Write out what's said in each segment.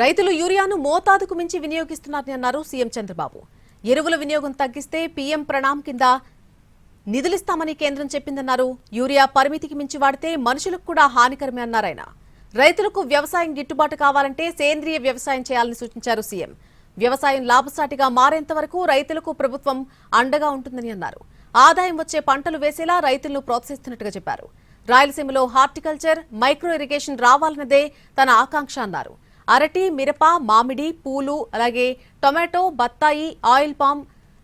రైతులు యూరియాను మోతాదుకు మించి వినియోగిస్తున్నారని అన్నారు సీఎం చంద్రబాబు. ఎరువుల వినియోగం తగ్గిస్తే పీఎం ప్రణామ్ కింద నిధులిస్తామని కేంద్రం చెప్పిందన్నారు. యూరియా పరిమితికి మించి వాడితే మనుషులకు కూడా హానికరమే అన్నారు ఆయన. రైతులకు వ్యవసాయం గిట్టుబాటు కావాలంటే సేంద్రియ వ్యవసాయం చేయాలని సూచించారు సీఎం. వ్యవసాయం లాభసాటిగా మారేంత వరకు రైతులకు ప్రభుత్వం అండగా ఉంటుందని అన్నారు. ఆదాయం వచ్చే పంటలు వేసేలా రైతులను ప్రోత్సహిస్తున్నట్టుగా చెప్పారు. రాయలసీమలో హార్టికల్చర్, మైక్రో ఇరిగేషన్ రావాలన్నదే తన ఆకాంక్ష అన్నారు. అరటి, మిరప, మామిడి, పూలు, అలాగే టొమాటో, బత్తాయి, ఆయిల్ పామ్,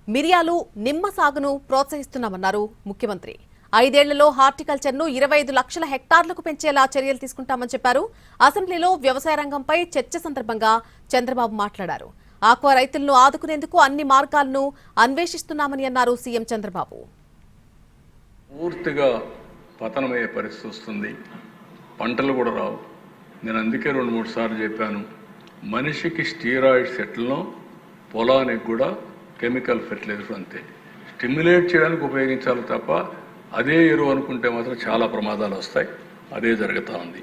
మిరియాలు, నిమ్మ సాగును ప్రోత్సహిస్తున్నామన్నారు ముఖ్యమంత్రి. 5 ఏళ్లలో హార్టికల్చర్ను 25 లక్షల హెక్టార్లకు పెంచేలా చర్యలు తీసుకుంటామని చెప్పారు. అసెంబ్లీలో వ్యవసాయ రంగంపై చర్చ సందర్భంగా చంద్రబాబు మాట్లాడారు. ఆక్వా రైతులను ఆదుకునేందుకు అన్ని మార్గాలను అన్వేషిస్తున్నామని అన్నారు సీఎం చంద్రబాబు. పూర్తిగా పతనమయ్యే పరిస్థితి వస్తుంది, పంటలు కూడా రావు. నేను అందుకే 2-3 సార్లు చెప్పాను, మనిషికి స్టీరాయిడ్స్ ఎట్లనో పొలానికి కూడా కెమికల్ ఫెర్టిలైజర్ అంతే. స్టిమ్యులేట్ చేయడానికి ఉపయోగించాలి తప్ప అదే ఎరువు అనుకుంటే మాత్రం చాలా ప్రమాదాలు వస్తాయి. అదే జరుగుతూ ఉంది.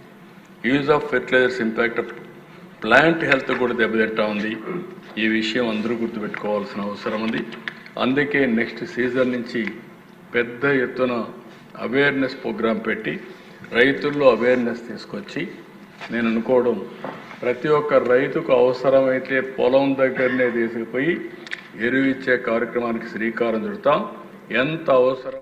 Use of fertilizers impact plant health కూడా దెబ్బతింటా ఉంది. ఈ విషయం అందరూ గుర్తుపెట్టుకోవాల్సిన అవసరం ఉంది. అందుకే నెక్స్ట్ సీజన్ నుంచి పెద్ద ఎత్తున అవేర్నెస్ ప్రోగ్రాం పెట్టి రైతుల్లో అవేర్నెస్ తీసుకొచ్చి, నేను అనుకోవడం ప్రతి ఒక్క రైతుకు అవసరమైతే పొలం దగ్గరనే తీసుకుపోయి ఎరువు ఇచ్చే కార్యక్రమానికి శ్రీకారం చుడతాం. ఎంత అవసరం